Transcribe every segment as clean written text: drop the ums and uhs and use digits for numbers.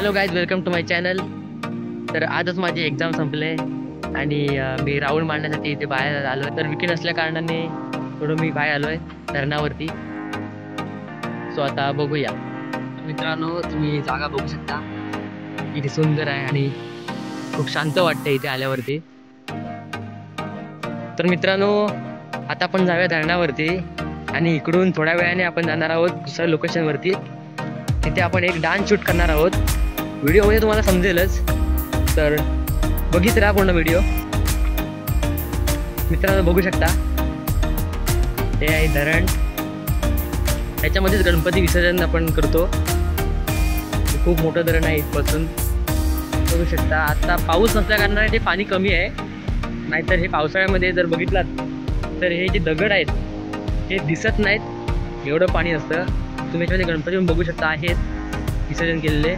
Hello guys, welcome to my channel. तर आजच माझी एक्झाम संपले आणि मी राऊंड मारण्यासाठी इथे बाहेर आलो आहे. तर विकेंड असल्या कारणाने थोडं मी बाहेर आलो आहे धरणावरती. सो आता बघूया. मित्रांनो, तुम्ही जागा बघू शकता, किती सुंदर आहे आणि खूप शांत वाटतं इथे आल्यावरती. तर मित्रांनो, आता आपण जाऊया धरणावरती आणि इकडून थोड्या वेळाने आपण जाणार आहोत दुसऱ्या लोकेशनवरती. तिथे आपण एक डान्स शूट करणार आहोत. व्हिडिओमध्ये तुम्हाला समजेलच, तर बघित राहा पूर्ण व्हिडिओ. मित्रांनो, बघू शकता हे आहे धरण. ह्याच्यामध्येच गणपती विसर्जन आपण करतो. खूप मोठं धरण आहे इथपासून बघू शकता. आता पाऊस नसल्या कारणाने ते पाणी कमी आहे, नाहीतर हे पावसाळ्यामध्ये जर बघितलात तर हे जे दगड आहेत हे दिसत नाहीत, एवढं पाणी असतं. तुम्ही याच्यामध्ये गणपती पण बघू शकता आहेत विसर्जन केलेले.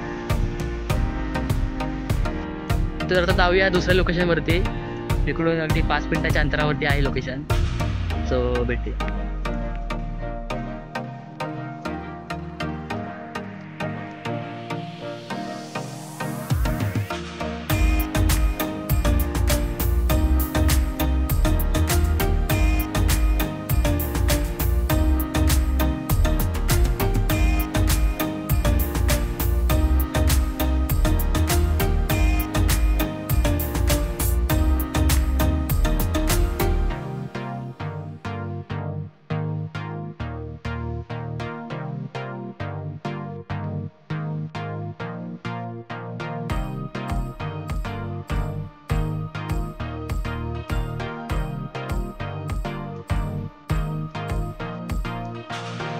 तर आता जाऊया दुसऱ्या लोकेशनवरती. तिकडून अगदी 5 मिनिटाच्या अंतरावरती आहे लोकेशन. सो भेटते.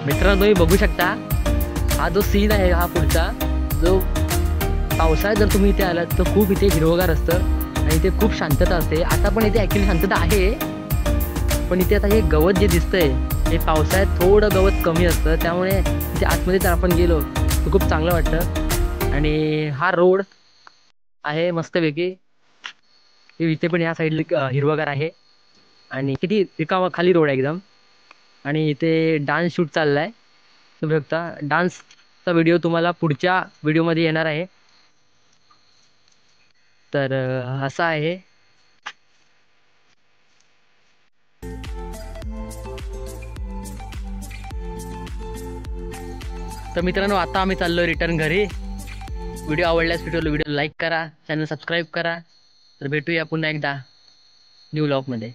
मित्रांनो, तुम्ही बघू शकता हा जो सीन आहे, हा पुढचा जो पावसाळ्यात जर तुम्ही इथे आलात तर खूप इथे हिरवगार असतं आणि इथे खूप शांतता असते. आता पण इथे ॲक्च्युली शांतता आहे, पण इथे आता हे गवत जे दिसतंय हे पावसाळ्यात थोडं गवत कमी असतं, त्यामुळे इथे आतमध्ये जर आपण गेलो तर खूप चांगलं वाटतं. आणि हा रोड आहे मस्तपैकी. इथे पण या साईडला हिरवगार आहे आणि किती रिकामा खाली रोड आहे एकदम. आणि इथे डान्स शूट चालला आहे. तुम्ही बघता डान्सचा व्हिडिओ तुम्हाला पुढच्या व्हिडिओमध्ये येणार आहे. तर असं आहे. तर मित्रांनो, आता आम्ही चाललो रिटर्न घरी. व्हिडिओ आवडल्यास व्हिडिओला लाईक करा, चॅनल सबस्क्राईब करा. तर भेटूया पुन्हा एकदा न्यू व्लॉगमध्ये.